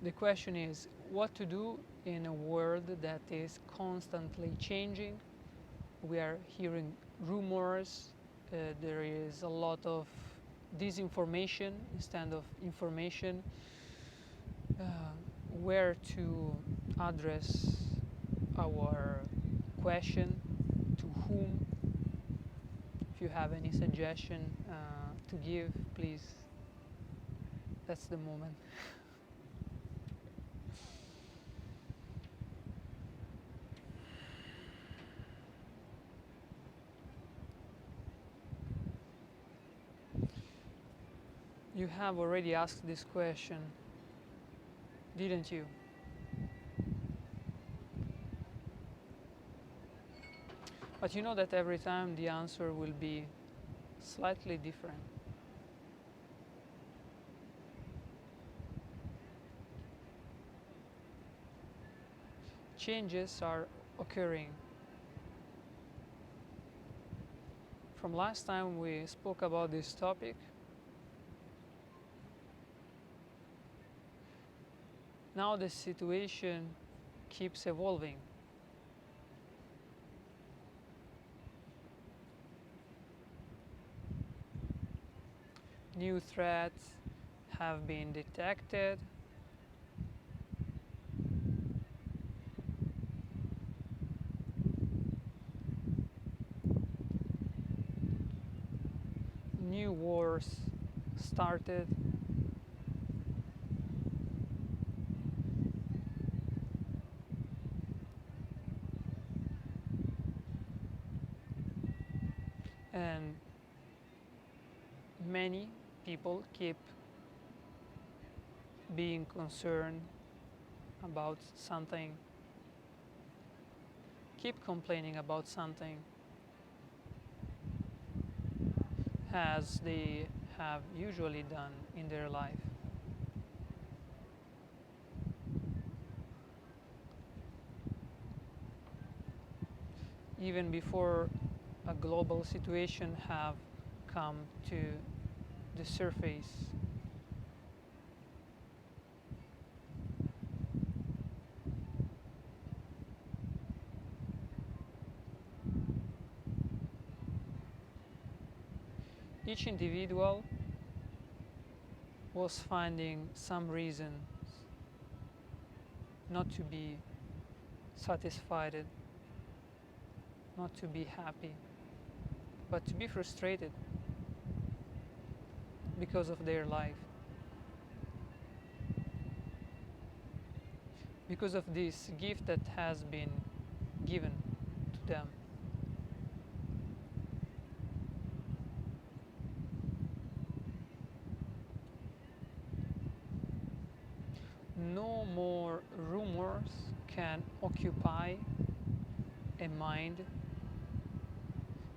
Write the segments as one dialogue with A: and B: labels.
A: The question is what to do in a world that is constantly changing. We are hearing rumors, there is a lot of disinformation instead of information. uh, where to address our question, to whom. If you have any suggestion to give, please, that's the moment. You have already asked this question, didn't you? But you know that every time the answer will be slightly different. Changes are occurring. From last time we spoke about this topic, now the situation keeps evolving. New threats have been detected. New wars started. And many people keep being concerned about something, keep complaining about something, as they have usually done in their life. Even before a global situation have come to the surface. Each individual was finding some reason not to be satisfied, not to be happy, but to be frustrated because of their life, because of this gift that has been given to them. No more rumors can occupy a mind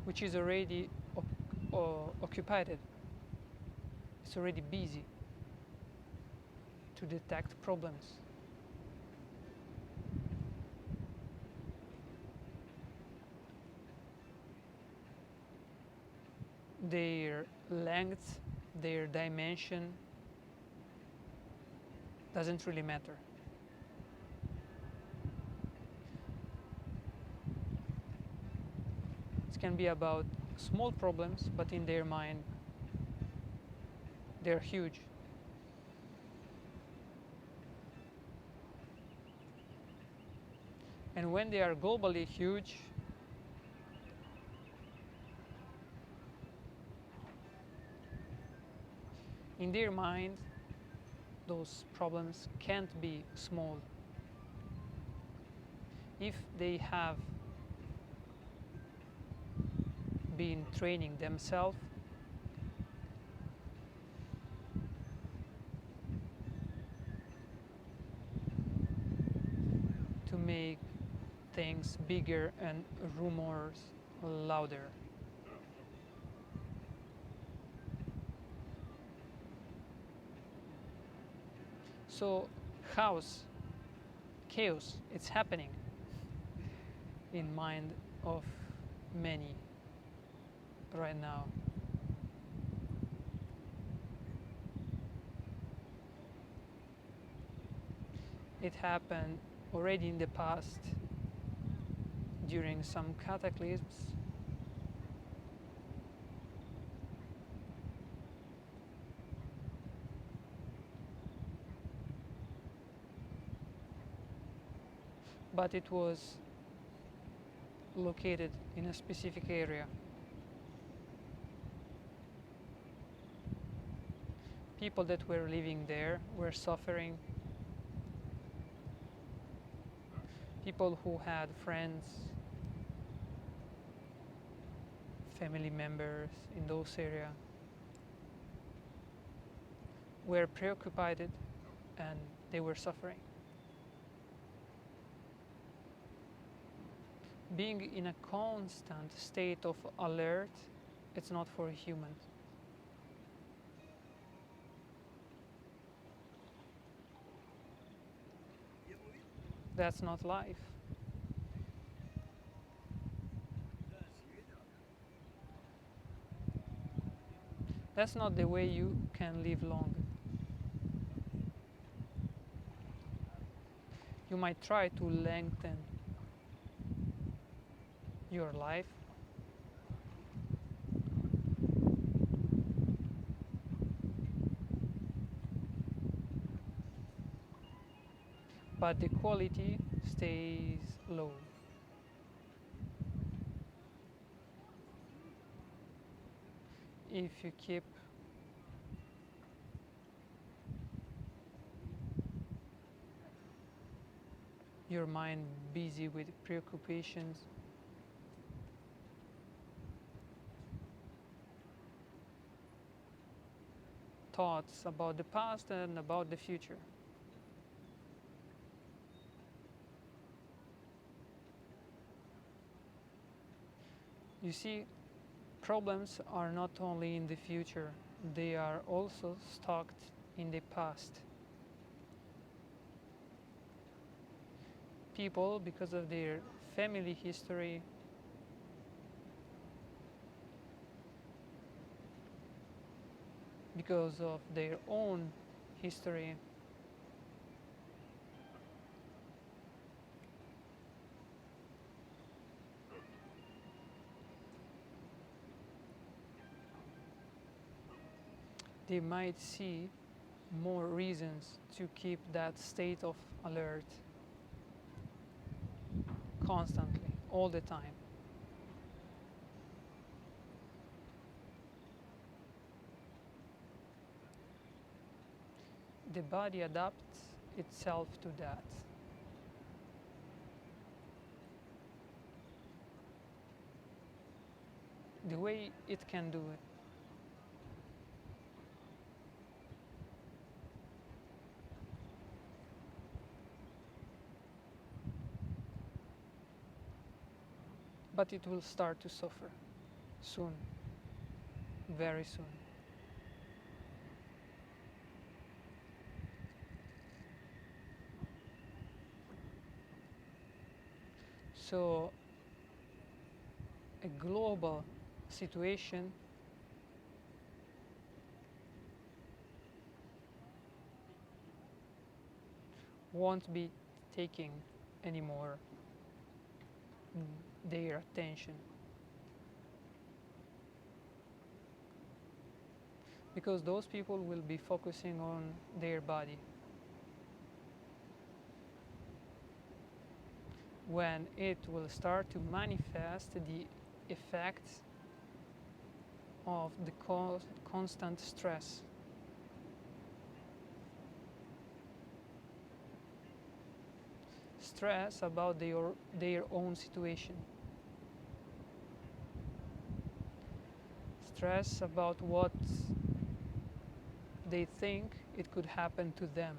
A: which is already occupied. It's already busy to detect problems. Their length, their dimension doesn't really matter. It can be about small problems, but in their mind, they're huge. And when they are globally huge, in their mind, those problems can't be small. If they have been training themselves to make things bigger and rumors louder. So chaos, it's happening in mind of many right now. it happened already in the past during some cataclysms. But it was located in a specific area. People that were living there were suffering. People who had friends, family members in those areas were preoccupied and they were suffering. Being in a constant state of alert, it's not for humans. That's not life. That's not the way you can live long. You might try to lengthen your life, but the quality stays low. If you keep your mind busy with preoccupations, thoughts about the past and about the future. You see, problems are not only in the future, they are also stocked in the past. People, because of their family history, because of their own history, they might see more reasons to keep that state of alert constantly, all the time. The body adapts itself to that. The way it can do it. But it will start to suffer soon, very soon. So, a global situation won't be taking anymore their attention, because those people will be focusing on their body. When it will start to manifest the effects of the constant stress. Stress about their own situation. Stress about what they think it could happen to them.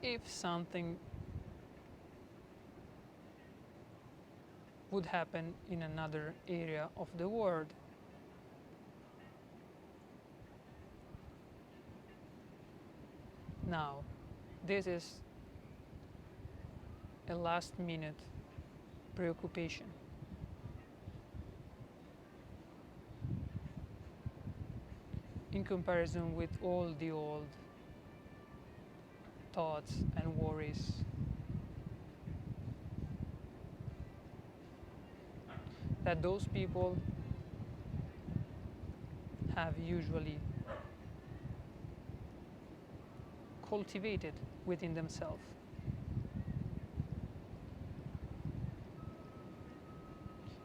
A: If something would happen in another area of the world, now this is a last minute preoccupation. in comparison with all the old thoughts and worries that those people have usually cultivated within themselves.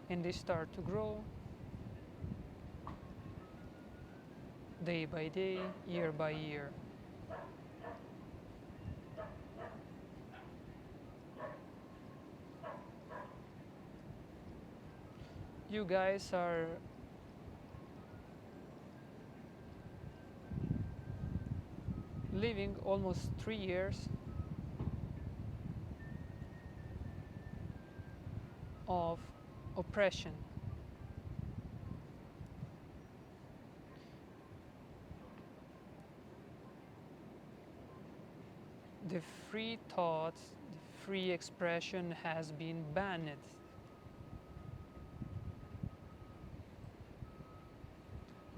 A: And they start to grow day by day, year by year. You guys are living almost 3 years of oppression. The free thoughts, the free expression has been banned.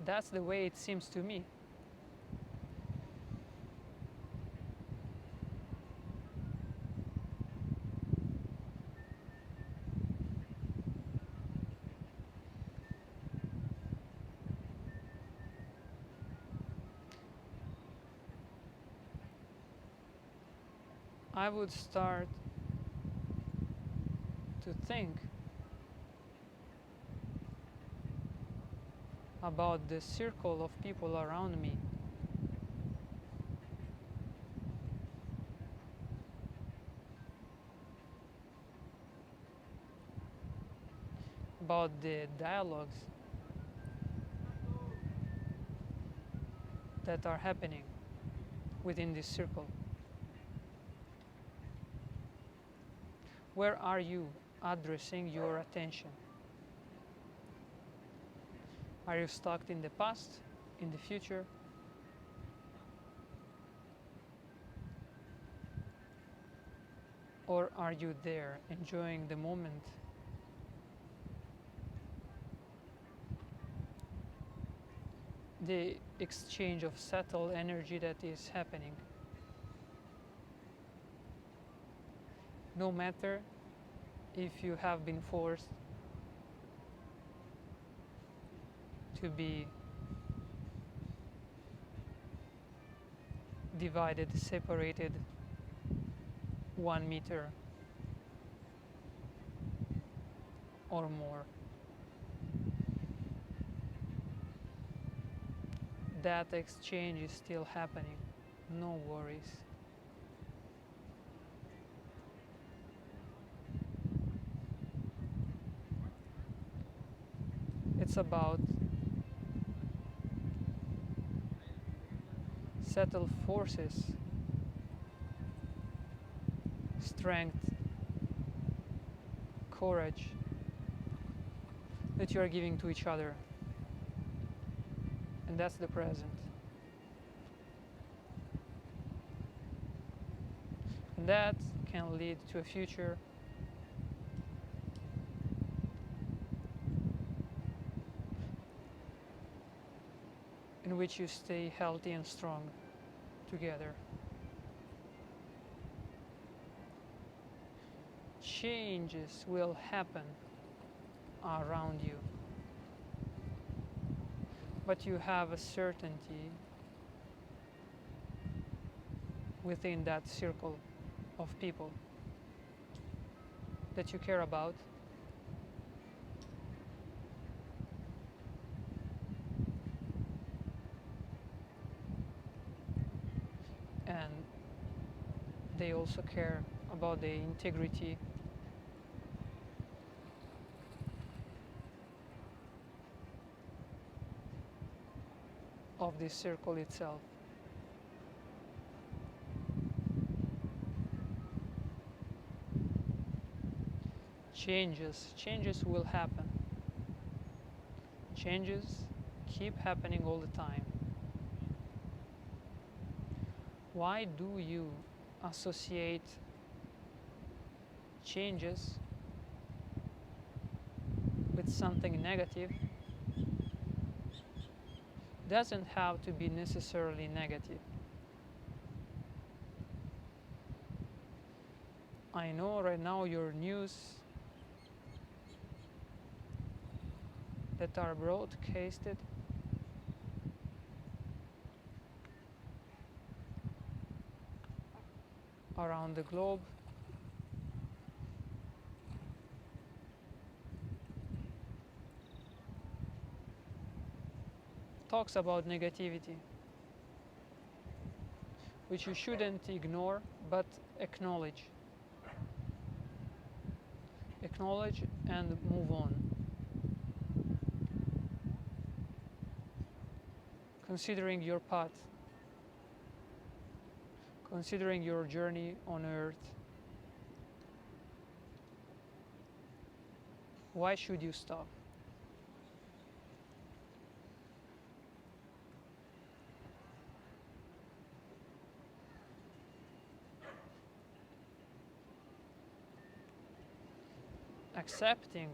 A: That's the way it seems to me. I would start to think about the circle of people around me, about the dialogues that are happening within this circle. Where are you addressing your attention? Are you stuck in the past, in the future? Or are you there enjoying the moment? The exchange of subtle energy that is happening. No matter if you have been forced to be divided, separated 1 meter or more. That exchange is still happening. No worries. It's about subtle forces, strength, courage that you are giving to each other. And that's the present. And that can lead to a future in which you stay healthy and strong together. Changes will happen around you, but you have a certainty within that circle of people that you care about, and they also care about the integrity of this circle itself. Changes will happen. Changes keep happening all the time. Why do you associate changes with something negative doesn't have to be necessarily negative. I know right now your news that are broadcasted around the globe talks about negativity, which you shouldn't ignore but acknowledge. Acknowledge and move on. Considering your path, considering your journey on earth, why should you stop? Accepting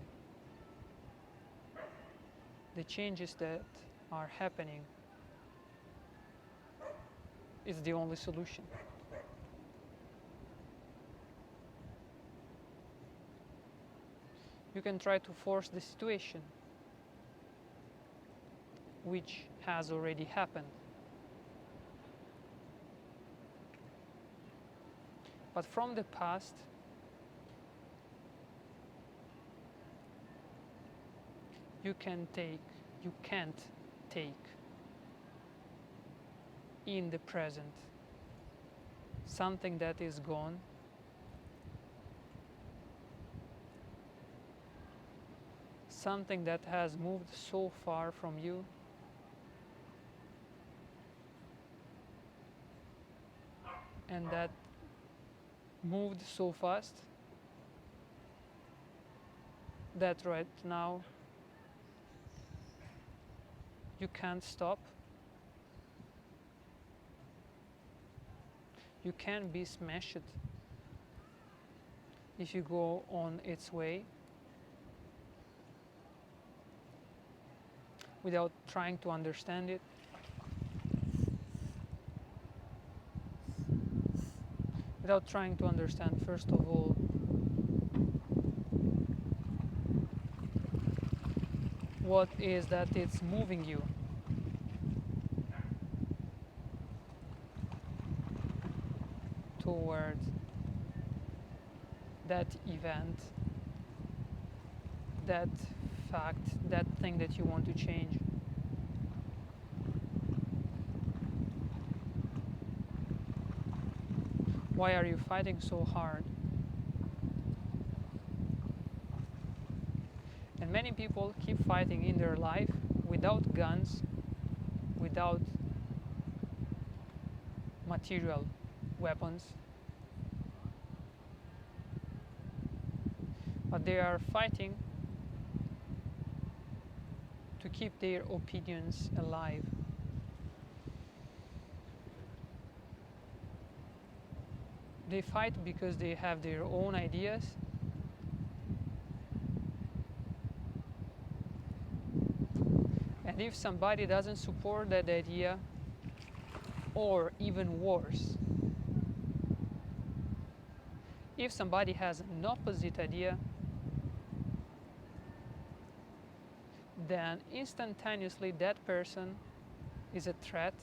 A: the changes that are happening is the only solution. You can try to force the situation, which has already happened. But from the past, you can't take in the present something that is gone, something that has moved so far from you, and that moved so fast that right now you can't stop. You can be smashed if you go on its way without trying to understand it, without trying to understand, first of all, what is that it's moving you. Towards that event, that fact, that thing that you want to change. Why are you fighting so hard? And many people keep fighting in their life without guns, without material weapons, but they are fighting to keep their opinions alive. They fight because they have their own ideas, and if somebody doesn't support that idea, or even worse, if somebody has an opposite idea, then instantaneously that person is a threat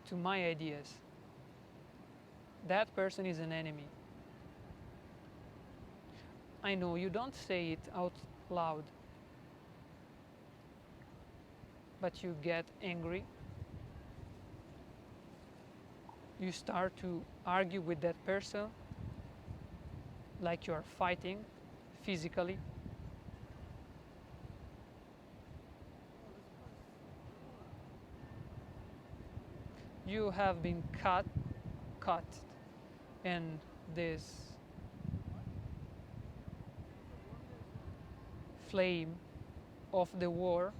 A: to my ideas. That person is an enemy. I know you don't say it out loud, but you get angry. You start to argue with that person like you are fighting physically. You have been caught in this flame of the war.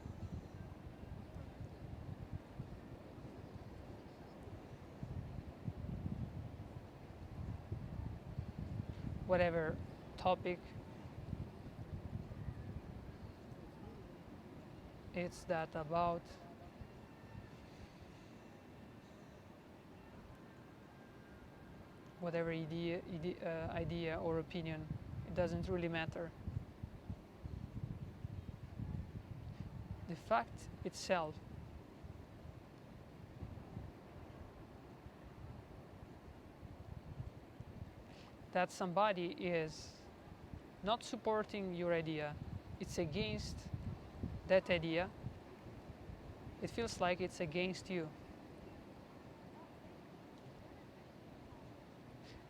A: Whatever topic It's that about whatever idea or opinion, it doesn't really matter. The fact itself that somebody is not supporting your idea, it's against that idea, it feels like it's against you.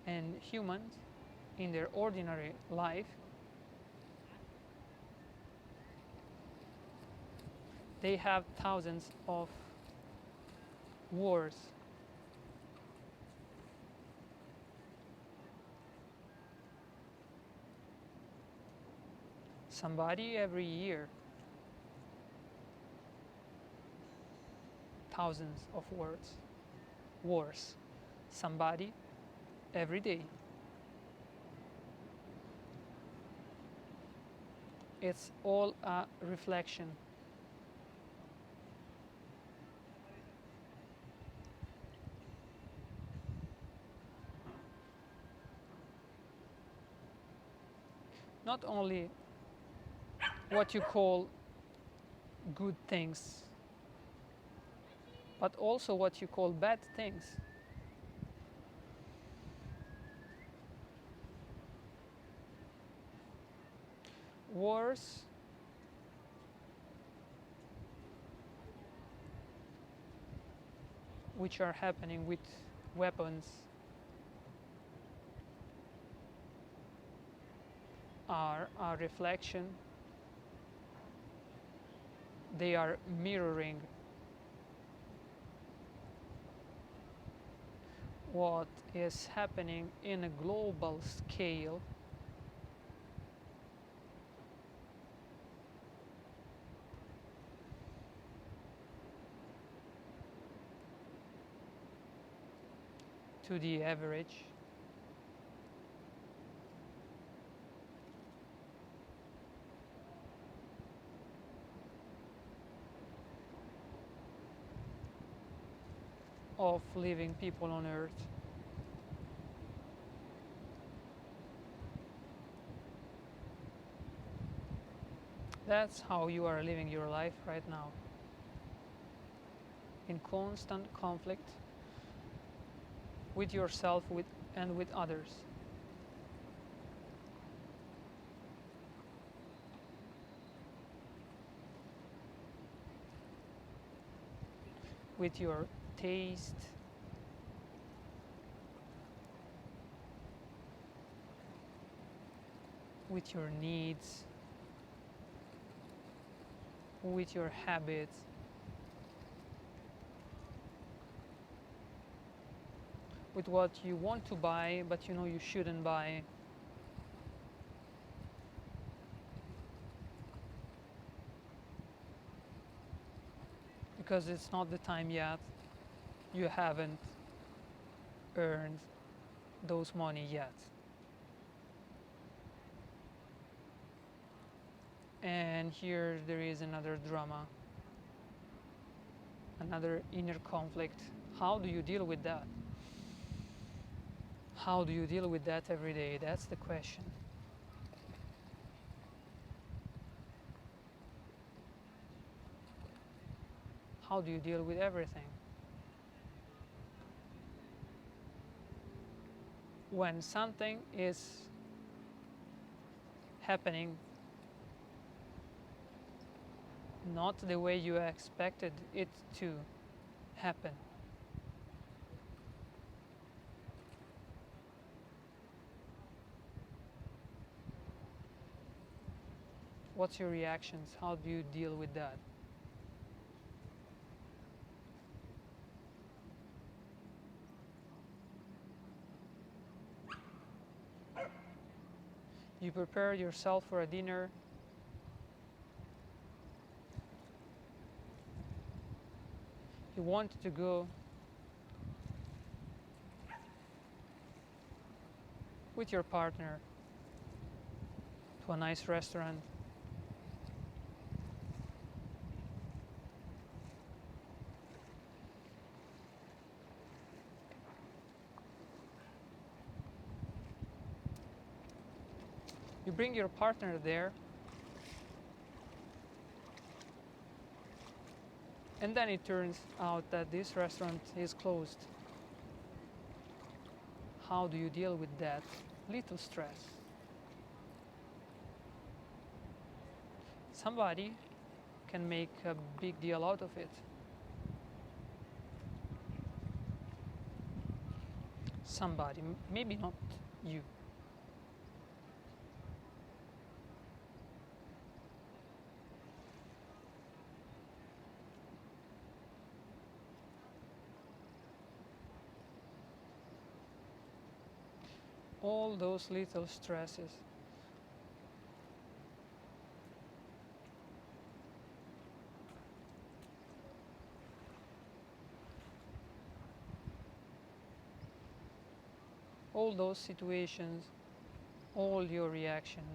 A: And humans, in their ordinary life, they have thousands of wars. Somebody every year, thousands of wars. Somebody every day. It's all a reflection. Not only what you call good things, but also what you call bad things. Wars which are happening with weapons are a reflection. They are mirroring what is happening in a global scale to the average. Of living people on earth. That's how you are living your life right now, in constant conflict with yourself and with others. With your taste, with your needs, with your habits, with what you want to buy but you know you shouldn't buy. Because it's not the time yet. You haven't earned those money yet. And here there is another drama, another inner conflict. How do you deal with that? How do you deal with that every day? That's the question. How do you deal with everything? When something is happening not the way you expected it to happen. What's your reactions? How do you deal with that? You prepare yourself for a dinner. You want to go with your partner to a nice restaurant. You bring your partner there, and then it turns out that this restaurant is closed. How do you deal with that little stress? Somebody can make a big deal out of it. Somebody, maybe not you. All those little stresses. All those situations, all your reactions.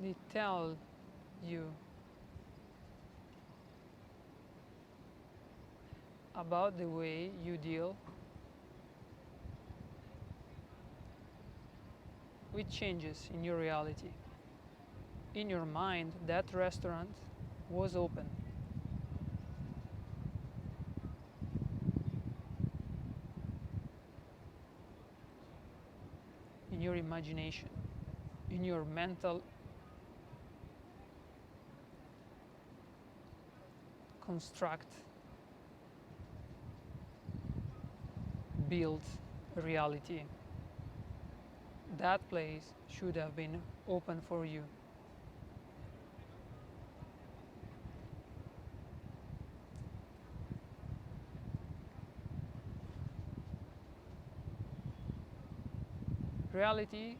A: They tell you about the way you deal with changes in your reality. In your mind, that restaurant was open. In your imagination, in your mental construct, build a reality. That place should have been open for you. Reality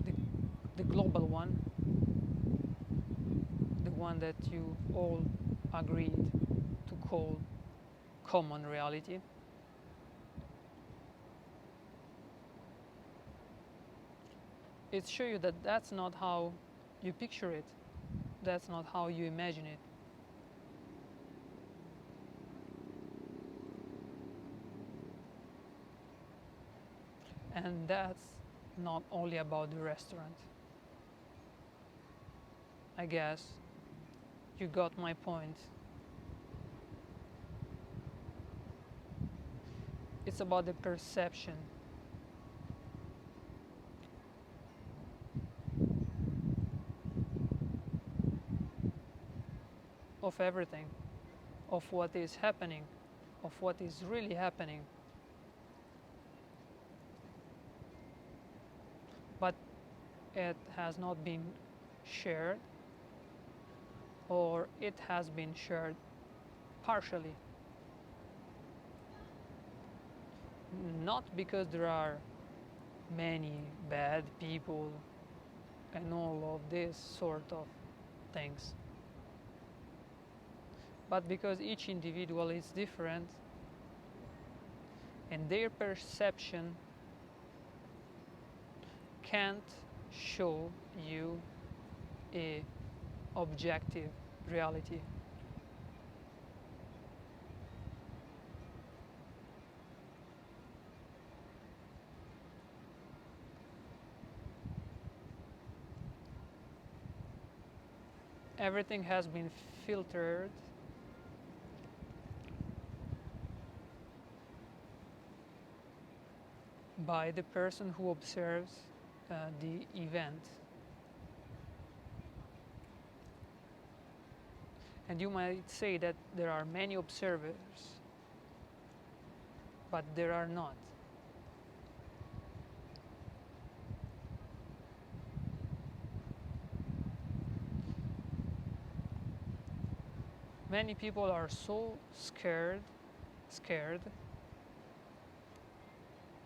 A: the, the global one, the one that you all agreed to call common reality, it shows you that that's not how you picture it, that's not how you imagine it. And that's not only about the restaurant. I guess you got my point. It's about the perception. Of everything, of what is happening, of what is really happening. But it has not been shared, or it has been shared partially. Not because there are many bad people and all of this sort of things, but because each individual is different and their perception can't show you a objective reality. Everything has been filtered by the person who observes the event. And you might say that there are many observers, but there are not. Many people are so scared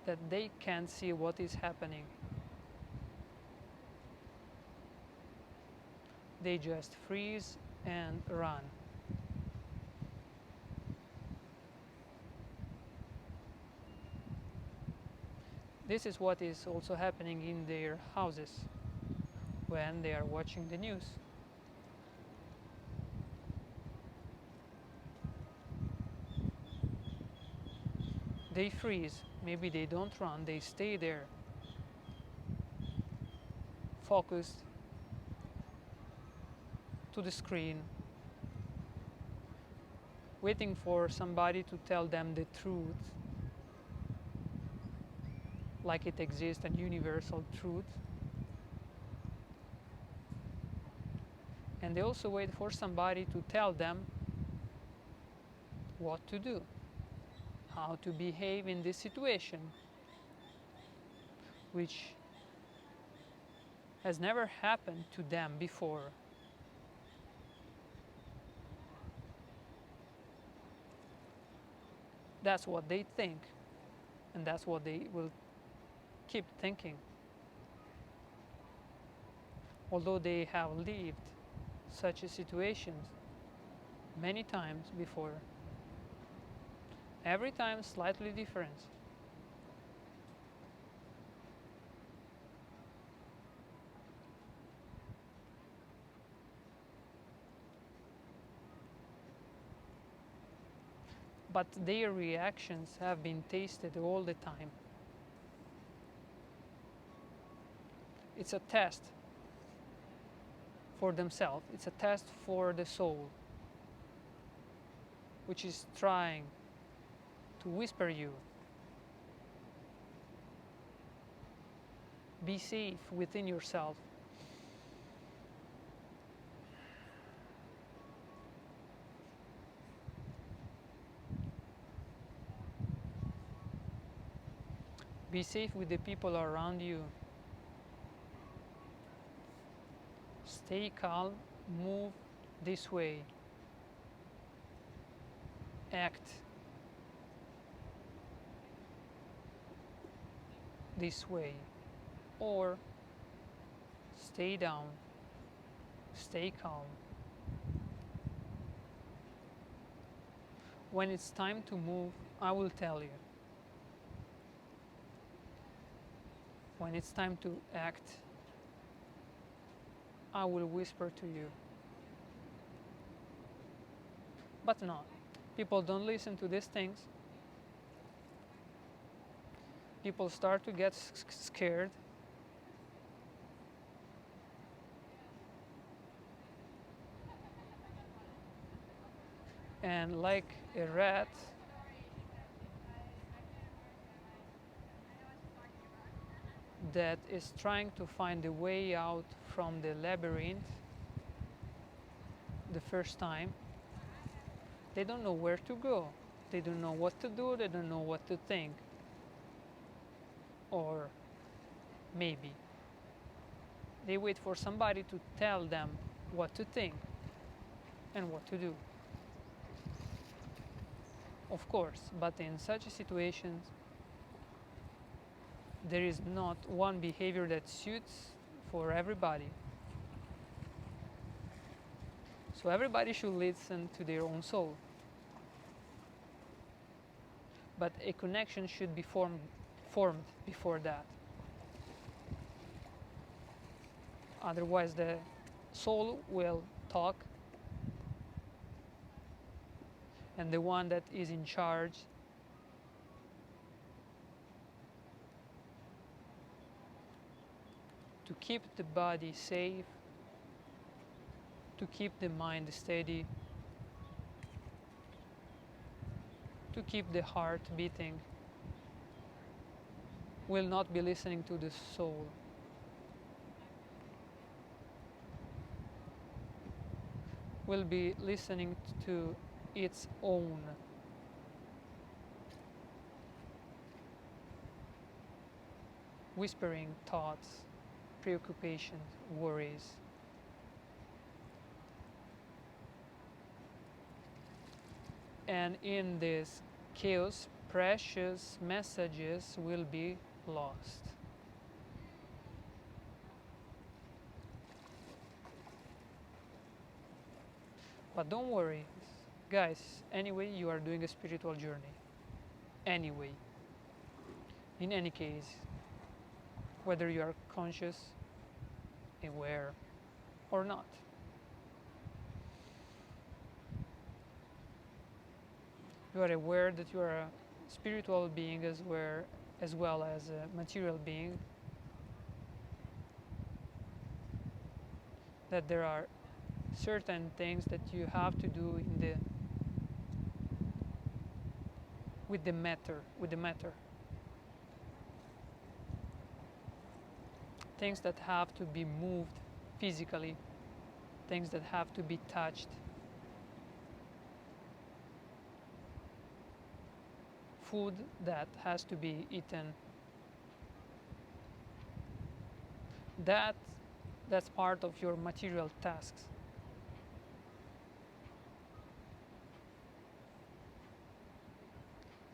A: that they can't see what is happening. They just freeze and run. This is what is also happening in their houses. when they are watching the news. They freeze, maybe they don't run, they stay there, focused to the screen, waiting for somebody to tell them the truth, like it exists, a universal truth. And they also wait for somebody to tell them what to do, how to behave in this situation, which has never happened to them before. That's what they think, and that's what they will keep thinking. Although they have lived such situations many times before, every time slightly different. But their reactions have been tasted all the time. It's a test for themselves, it's a test for the soul, which is trying to whisper you, be safe within yourself. Be safe with the people around you. Stay calm, move this way. Act this way. Or stay down, stay calm. When it's time to move, I will tell you. When it's time to act, I will whisper to you. But no, people don't listen to these things. People start to get scared. And like a rat, that is trying to find a way out from the labyrinth the first time, they don't know where to go. They don't know what to do, they don't know what to think. Or maybe they wait for somebody to tell them what to think and what to do. Of course, but in such situations, there is not one behavior that suits for everybody. So everybody should listen to their own soul. But a connection should be formed before that. Otherwise, the soul will talk, and the one that is in charge to keep the body safe, to keep the mind steady, to keep the heart beating, will not be listening to the soul. Will be listening to its own whispering thoughts, preoccupations, worries. And in this chaos, precious messages will be lost. But don't worry, guys, anyway, you are doing a spiritual journey. Anyway, in any case, whether you are conscious aware or not. You are aware that you are a spiritual being as well as a material being, that there are certain things that you have to do with the matter, things that have to be moved physically, things that have to be touched, food that has to be eaten. That's part of your material tasks.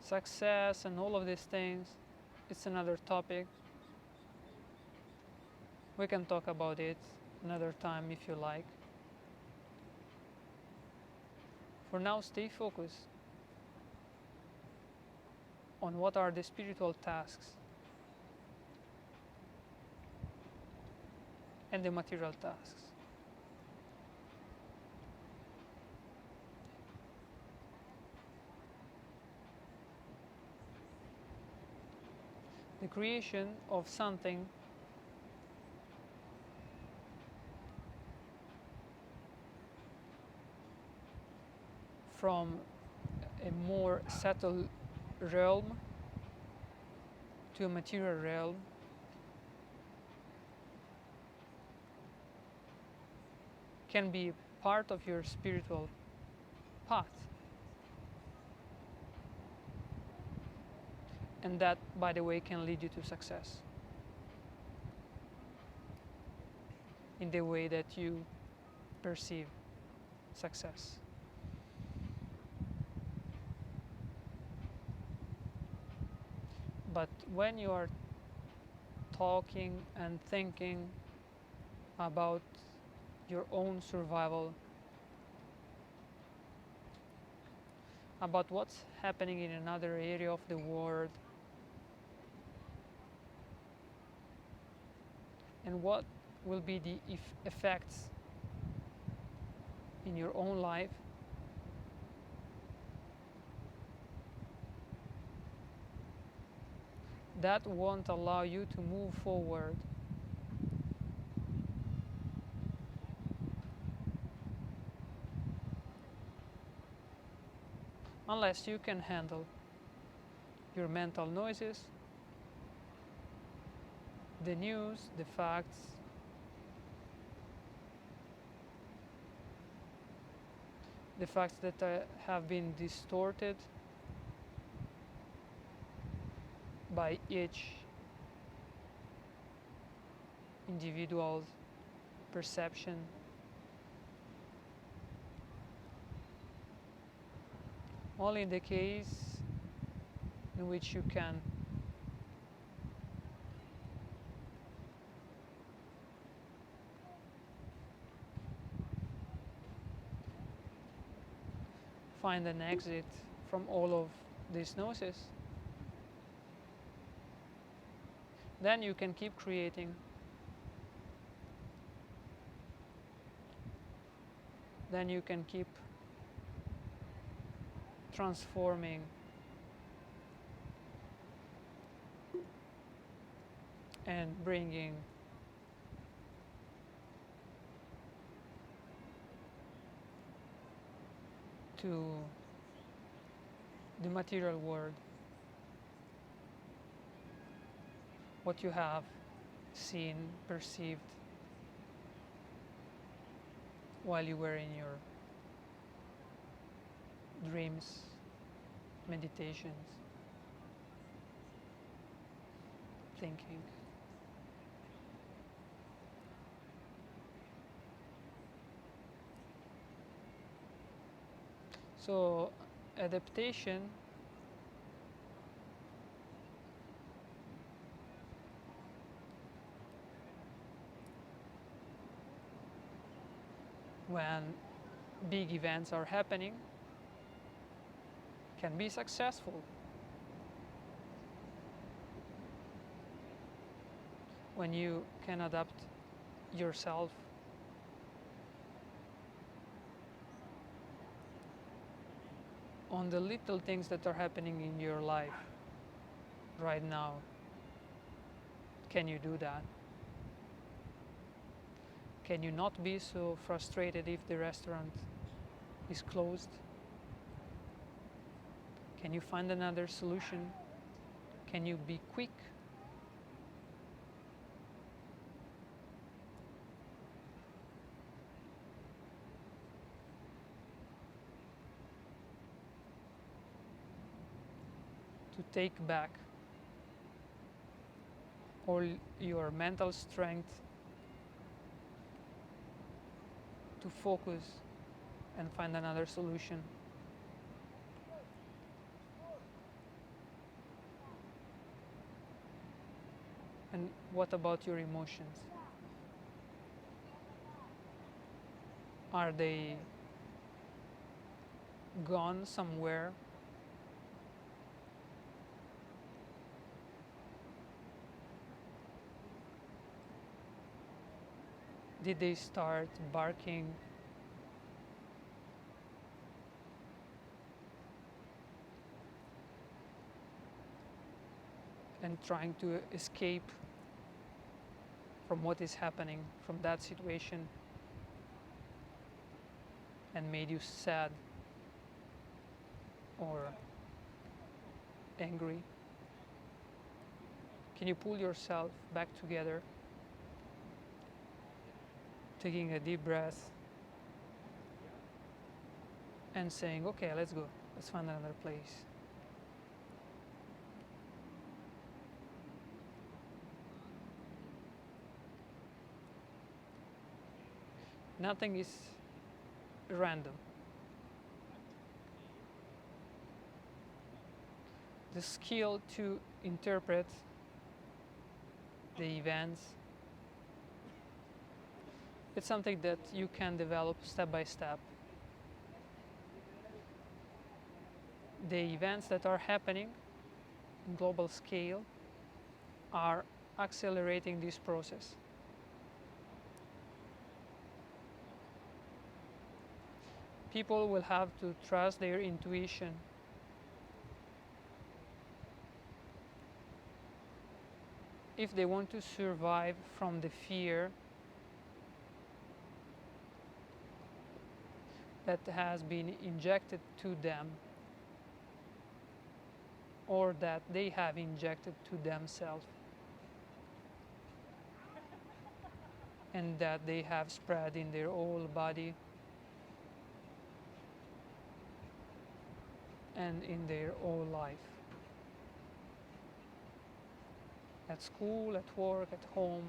A: Success and all of these things, it's another topic. We can talk about it another time if you like. For now, stay focused on what are the spiritual tasks and the material tasks. The creation of something from a more subtle realm to a material realm can be part of your spiritual path. And that, by the way, can lead you to success in the way that you perceive success. But when you are talking and thinking about your own survival, about what's happening in another area of the world, and what will be the effects in your own life, that won't allow you to move forward. Unless you can handle your mental noises, the news, the facts, that have been distorted by each individual's perception. Only in the case in which you can find an exit from all of these noises, then you can keep creating. Then you can keep transforming and bringing to the material world what you have seen, perceived while you were in your dreams, meditations, thinking. So, adaptation when big events are happening can be successful. When you can adapt yourself on the little things that are happening in your life right now. Can you do that? Can you not be so frustrated if the restaurant is closed? Can you find another solution? Can you be quick? To take back all your mental strength to focus and find another solution. And what about your emotions? Are they gone somewhere? Did they start barking? And trying to escape from what is happening, from that situation, and made you sad or angry? Can you pull yourself back together, taking a deep breath and saying, okay, let's go, let's find another place. Nothing is random. The skill to interpret the events, it's something that you can develop step by step. The events that are happening in global scale are accelerating this process. People will have to trust their intuition. If they want to survive from the fear that has been injected to them or that they have injected to themselves and that they have spread in their whole body and in their whole life. At school, at work, at home.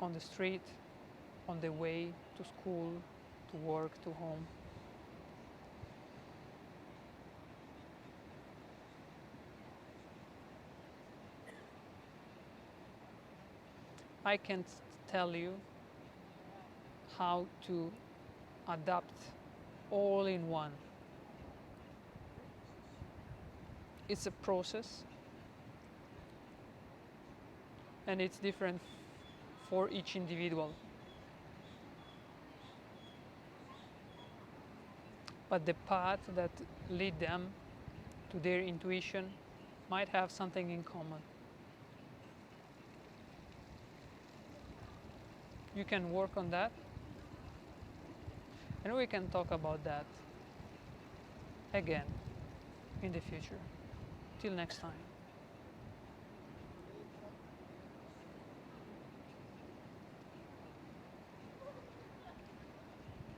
A: On the street, on the way to school, to work, to home. I can't tell you how to adapt all in one. It's a process and it's different for each individual. But the path that lead them to their intuition might have something in common. You can work on that, and we can talk about that again in the future. Till next time.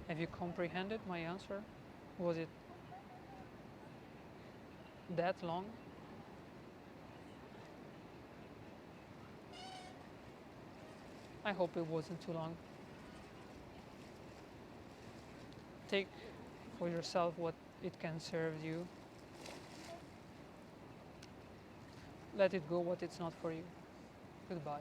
A: Have you comprehended my answer? Was it that long? I hope it wasn't too long. Take for yourself what it can serve you. Let it go what it's not for you. Goodbye.